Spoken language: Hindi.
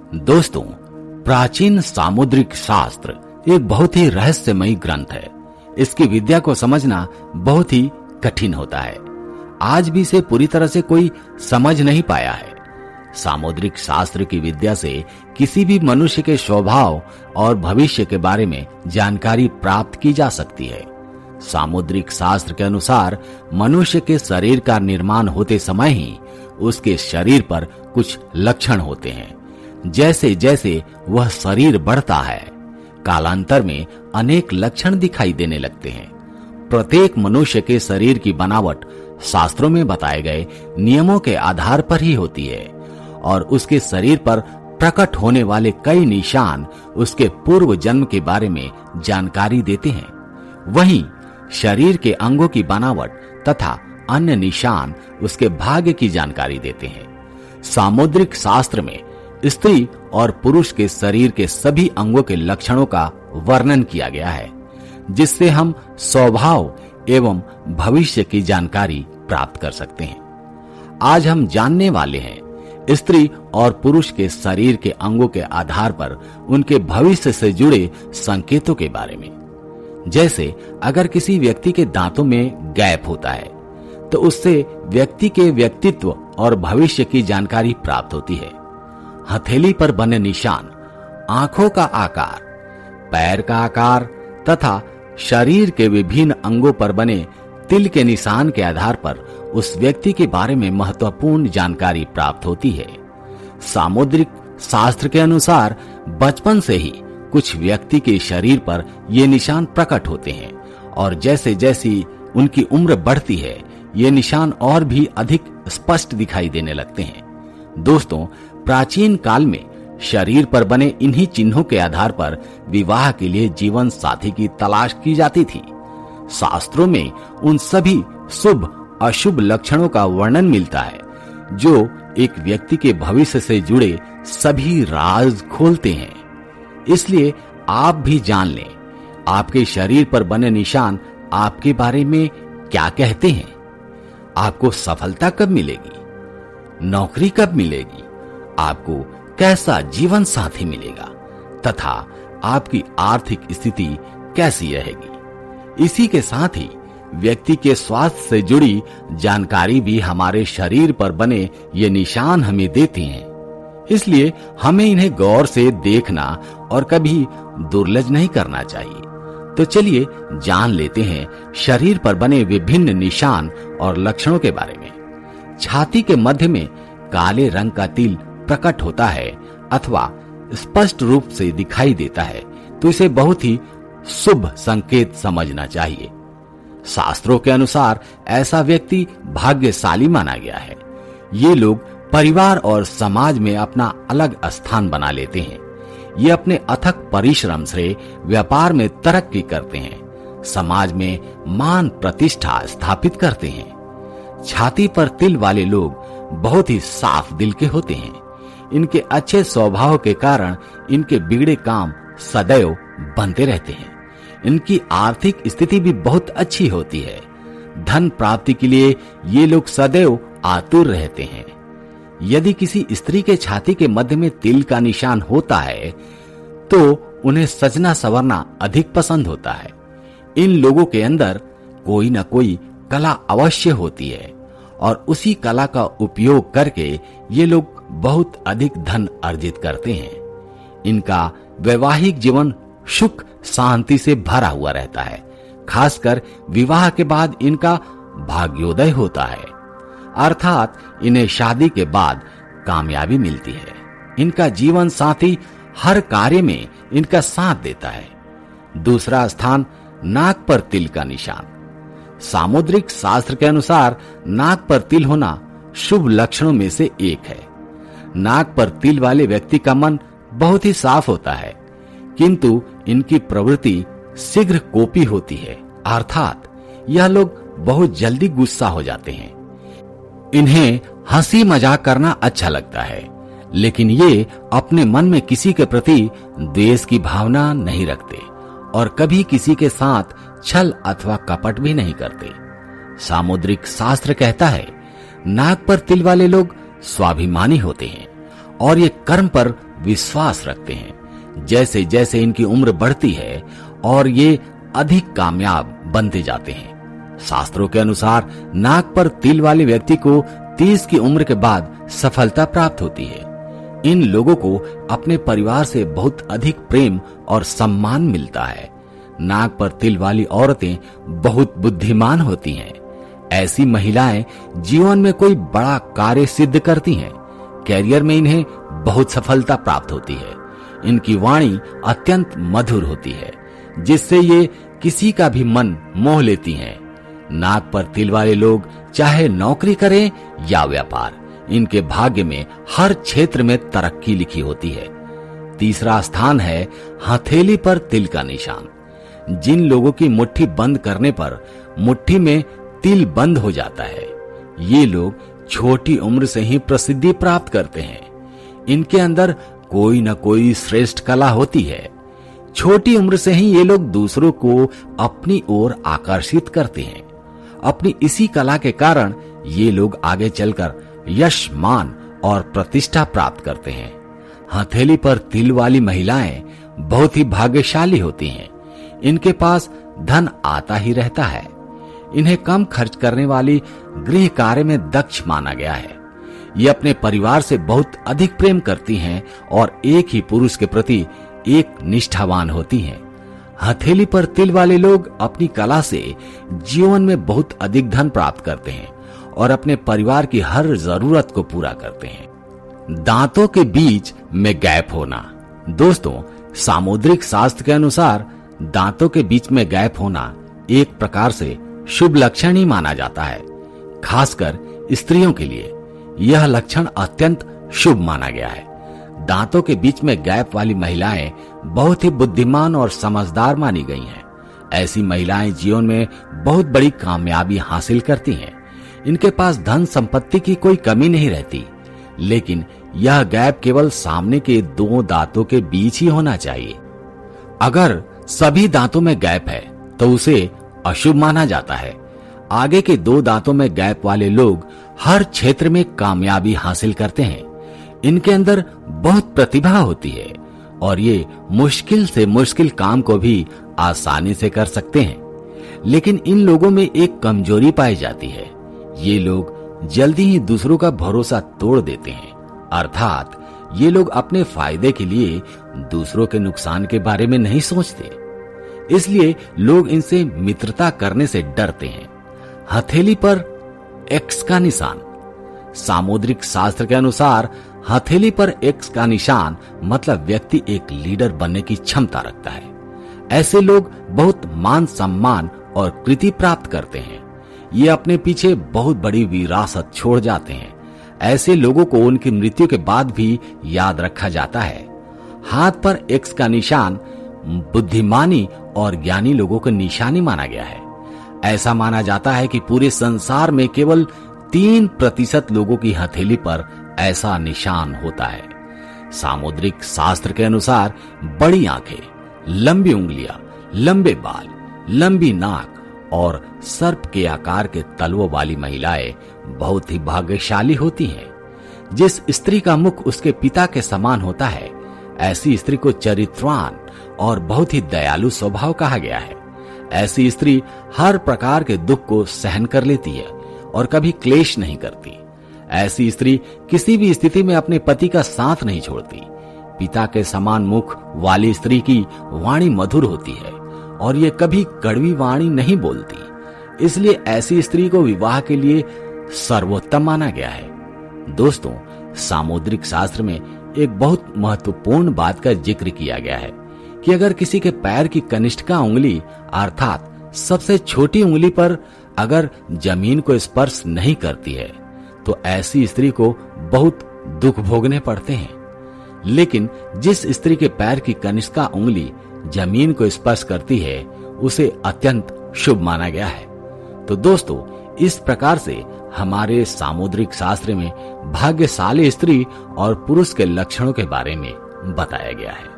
दोस्तों, प्राचीन सामुद्रिक शास्त्र एक बहुत ही रहस्यमयी ग्रंथ है। इसकी विद्या को समझना बहुत ही कठिन होता है। आज भी इसे पूरी तरह से कोई समझ नहीं पाया है। सामुद्रिक शास्त्र की विद्या से किसी भी मनुष्य के स्वभाव और भविष्य के बारे में जानकारी प्राप्त की जा सकती है। सामुद्रिक शास्त्र के अनुसार मनुष्य के शरीर का निर्माण होते समय ही उसके शरीर पर कुछ लक्षण होते हैं। जैसे जैसे वह शरीर बढ़ता है, कालांतर में अनेक लक्षण दिखाई देने लगते हैं। प्रत्येक मनुष्य के शरीर की बनावट शास्त्रों में बताए गए नियमों के आधार पर ही होती है और उसके शरीर पर प्रकट होने वाले कई निशान उसके पूर्व जन्म के बारे में जानकारी देते हैं। वहीं शरीर के अंगों की बनावट तथा अन्य निशान उसके भाग्य की जानकारी देते हैं। सामुद्रिक शास्त्र में स्त्री और पुरुष के शरीर के सभी अंगों के लक्षणों का वर्णन किया गया है, जिससे हम स्वभाव एवं भविष्य की जानकारी प्राप्त कर सकते हैं। आज हम जानने वाले हैं स्त्री और पुरुष के शरीर के अंगों के आधार पर उनके भविष्य से जुड़े संकेतों के बारे में। जैसे अगर किसी व्यक्ति के दांतों में गैप होता है तो उससे व्यक्ति के व्यक्तित्व और भविष्य की जानकारी प्राप्त होती है। हथेली पर बने निशान आंखों का आकार, पैर का आकार तथा शरीर के विभिन्न अंगों पर बने तिल के निशान के आधार पर उस व्यक्ति के बारे में महत्वपूर्ण जानकारी प्राप्त होती है। सामुद्रिक शास्त्र के अनुसार बचपन से ही कुछ व्यक्ति के शरीर पर ये निशान प्रकट होते हैं और जैसे जैसी उनकी उम्र बढ़ती है ये निशान और भी अधिक स्पष्ट दिखाई देने लगते हैं। दोस्तों, प्राचीन काल में शरीर पर बने इन्हीं चिन्हों के आधार पर विवाह के लिए जीवन साथी की तलाश की जाती थी। शास्त्रों में उन सभी शुभ अशुभ लक्षणों का वर्णन मिलता है जो एक व्यक्ति के भविष्य से जुड़े सभी राज खोलते हैं। इसलिए आप भी जान लें, आपके शरीर पर बने निशान आपके बारे में क्या कहते हैं। आपको सफलता कब मिलेगी, नौकरी कब मिलेगी, आपको कैसा जीवन साथी मिलेगा तथा आपकी आर्थिक स्थिति कैसी रहेगी। इसी के साथ ही व्यक्ति के स्वास्थ्य से जुड़ी जानकारी भी हमारे शरीर पर बने ये निशान हमें देते हैं। इसलिए हमें इन्हें गौर से देखना और कभी दुर्लभ नहीं करना चाहिए। तो चलिए जान लेते हैं शरीर पर बने विभिन्न निशान और लक्षणों के बारे में। छाती के मध्य में काले रंग का तिल प्रकट होता है अथवा स्पष्ट रूप से दिखाई देता है तो इसे बहुत ही शुभ संकेत समझना चाहिए। शास्त्रों के अनुसार ऐसा व्यक्ति भाग्यशाली माना गया है। ये लोग परिवार और समाज में अपना अलग स्थान बना लेते हैं। ये अपने अथक परिश्रम से व्यापार में तरक्की करते हैं, समाज में मान प्रतिष्ठा स्थापित करते हैं। छाती पर तिल वाले लोग बहुत ही साफ दिल के होते हैं। इनके अच्छे स्वभाव के कारण इनके बिगड़े काम सदैव बनते रहते हैं। इनकी आर्थिक स्थिति भी बहुत अच्छी होती है। धन प्राप्ति के लिए ये लोग सदैव आतुर रहते हैं। यदि किसी स्त्री के छाती के मध्य में तिल का निशान होता है तो उन्हें सजना संवरना अधिक पसंद होता है। इन लोगों के अंदर कोई न कोई कला अवश्य होती है और उसी कला का उपयोग करके ये लोग बहुत अधिक धन अर्जित करते हैं। इनका वैवाहिक जीवन सुख शांति से भरा हुआ रहता है। खासकर विवाह के बाद इनका भाग्योदय होता है, अर्थात इन्हें शादी के बाद कामयाबी मिलती है। इनका जीवन साथी हर कार्य में इनका साथ देता है। दूसरा स्थान नाक पर तिल का निशान। सामुद्रिक शास्त्र के अनुसार नाक पर तिल होना शुभ लक्षणों में से एक है। नाक पर तिल वाले व्यक्ति का मन बहुत ही साफ होता है, किंतु इनकी प्रवृत्ति शीघ्र कोपी होती है, अर्थात यह लोग बहुत जल्दी गुस्सा हो जाते हैं। इन्हें हंसी मजाक करना अच्छा लगता है, लेकिन ये अपने मन में किसी के प्रति द्वेष की भावना नहीं रखते और कभी किसी के साथ छल अथवा कपट भी नहीं करते। सामुद्रिक शास्त्र कहता है नाक पर तिल वाले लोग स्वाभिमानी होते हैं और ये कर्म पर विश्वास रखते हैं। जैसे जैसे इनकी उम्र बढ़ती है और ये अधिक कामयाब बनते जाते हैं। शास्त्रों के अनुसार नाक पर तिल वाले व्यक्ति को 30 की उम्र के बाद सफलता प्राप्त होती है। इन लोगों को अपने परिवार से बहुत अधिक प्रेम और सम्मान मिलता है। नाक पर तिल वाली औरतें बहुत बुद्धिमान होती हैं। ऐसी महिलाएं जीवन में कोई बड़ा कार्य सिद्ध करती हैं। कैरियर में इन्हें बहुत सफलता प्राप्त होती है। इनकी वाणी अत्यंत मधुर होती है, जिससे ये किसी का भी मन मोह लेती हैं। नाक पर तिल वाले लोग चाहे नौकरी करें या व्यापार, इनके भाग्य में हर क्षेत्र में तरक्की लिखी होती है। तीसरा स्थान है हथेली पर तिल का निशान। जिन लोगों की मुट्ठी बंद करने पर मुट्ठी में तिल बंद हो जाता है, ये लोग छोटी उम्र से ही प्रसिद्धि प्राप्त करते हैं। इनके अंदर कोई न कोई श्रेष्ठ कला होती है। छोटी उम्र से ही ये लोग दूसरों को अपनी ओर आकर्षित करते हैं। अपनी इसी कला के कारण ये लोग आगे चलकर यश, मान और प्रतिष्ठा प्राप्त करते हैं। हथेली पर तिल वाली महिलाएं बहुत ही भाग्यशाली होती हैं। इनके पास धन आता ही रहता है। इन्हें कम खर्च करने वाली गृह कार्य में दक्ष माना गया है। ये अपने परिवार से बहुत अधिक प्रेम करती हैं और एक ही पुरुष के प्रति एक निष्ठावान होती हैं। हथेली पर तिल वाले लोग अपनी कला से जीवन में बहुत अधिक धन प्राप्त करते हैं और अपने परिवार की हर जरूरत को पूरा करते हैं। दांतों के बीच में गैप होना। दोस्तों, सामुद्रिक शास्त्र के अनुसार दांतों के बीच में गैप होना एक प्रकार से शुभ लक्षण ही माना जाता है। खासकर स्त्रियों के लिए यह लक्षण अत्यंत शुभ माना गया है। दांतों के बीच में गैप वाली महिलाएं बहुत ही बुद्धिमान और समझदार मानी गई हैं। ऐसी महिलाएं जीवन में बहुत बड़ी कामयाबी हासिल करती हैं। इनके पास धन संपत्ति की कोई कमी नहीं रहती, लेकिन यह गैप केवल सामने के 2 दांतों के बीच ही होना चाहिए। अगर सभी दांतों में गैप है तो उसे अशुभ माना जाता है। आगे के 2 दांतों में गैप वाले लोग हर क्षेत्र में कामयाबी हासिल करते हैं। इनके अंदर बहुत प्रतिभा होती है और ये मुश्किल से मुश्किल काम को भी आसानी से कर सकते हैं। लेकिन इन लोगों में एक कमजोरी पाई जाती है। ये लोग जल्दी ही दूसरों का भरोसा तोड़ देते हैं। अर्थात ये लोग अपने फायदे के लिए दूसरों के नुकसान के बारे में नहीं सोचते, इसलिए लोग इनसे मित्रता करने से डरते हैं। हथेली पर एक्स का निशान। सामुद्रिक शास्त्र के अनुसार हथेली पर एक्स का निशान मतलब व्यक्ति एक लीडर बनने की क्षमता रखता है। ऐसे लोग बहुत मान सम्मान और कृति प्राप्त करते हैं। ये अपने पीछे बहुत बड़ी विरासत छोड़ जाते हैं। ऐसे लोगों को उनकी मृत्यु के बाद भी याद रखा जाता है। हाथ पर एक्स का निशान बुद्धिमानी और ज्ञानी लोगों की निशानी माना गया है। ऐसा माना जाता है कि पूरे संसार में केवल 3% लोगों की हथेली पर ऐसा निशान होता है। सामुद्रिक शास्त्र के अनुसार बड़ी आंखें, लंबी उंगलियां, लंबे बाल, लंबी नाक और सर्प के आकार के तलवों वाली महिलाएं बहुत ही भाग्यशाली होती हैं। जिस स्त्री का मुख उसके पिता के समान होता है, ऐसी स्त्री को चरित्रवान और बहुत ही दयालु स्वभाव कहा गया है। ऐसी स्त्री हर प्रकार के दुख को सहन कर लेती है और कभी क्लेश नहीं करती। ऐसी स्त्री किसी भी स्थिति में अपने पति का साथ नहीं छोड़ती। पिता के समान मुख वाली स्त्री की वाणी मधुर होती है और ये कभी कड़वी वाणी नहीं बोलती। इसलिए ऐसी स्त्री को विवाह के लिए सर्वोत्तम माना गया है। दोस्तों, सामुद्रिक शास्त्र में एक बहुत महत्वपूर्ण बात का जिक्र किया गया है कि अगर किसी के पैर की कनिष्ठिका उंगली अर्थात सबसे छोटी उंगली पर अगर जमीन को स्पर्श नहीं करती है तो ऐसी स्त्री को बहुत दुख भोगने पड़ते हैं। लेकिन जिस स्त्री के पैर की कनिष्ठिका उंगली जमीन को स्पर्श करती है उसे अत्यंत शुभ माना गया है। तो दोस्तों, इस प्रकार से हमारे सामुद्रिक शास्त्र में भाग्यशाली स्त्री और पुरुष के लक्षणों के बारे में बताया गया है।